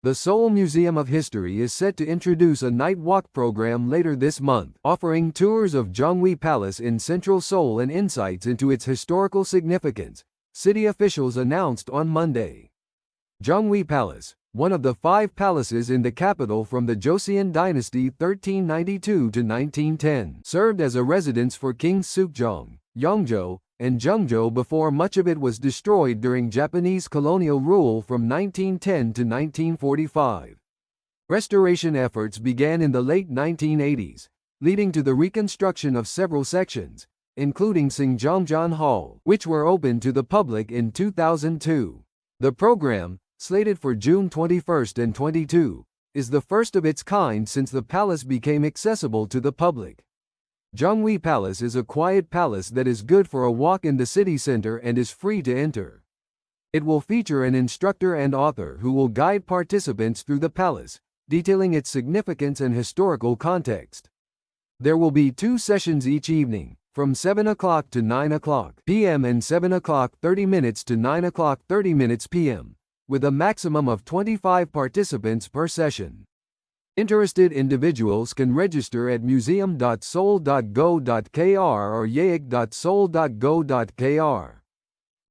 The Seoul Museum of History is set to introduce a night walk program later this month, offering tours of Gyeonghui Palace in central Seoul and insights into its historical significance, city officials announced on Monday. Gyeonghui Palace, one of the 5 palaces in the capital from the Joseon Dynasty 1392 to 1910, served as a residence for Kings Sukjong, Yeongjo, and Jeongjo before much of it was destroyed during Japanese colonial rule from 1910 to 1945. Restoration efforts began in the late 1980s, leading to the reconstruction of several sections, including Sungjeongjeon Hall, which were opened to the public in 2002. The program, slated for June 21 and 22, is the first of its kind since the palace became accessible to the public. Gyeonghui Palace is a quiet palace that is good for a walk in the city center and is free to enter. It will feature an instructor and author who will guide participants through the palace, detailing its significance and historical context. There will be 2 sessions each evening, from 7 o'clock to 9 o'clock p.m. and 7 o'clock 30 minutes to 9 o'clock 30 minutes p.m., with a maximum of 25 participants per session. Interested individuals can register at museum.seoul.go.kr or yeyak.seoul.go.kr.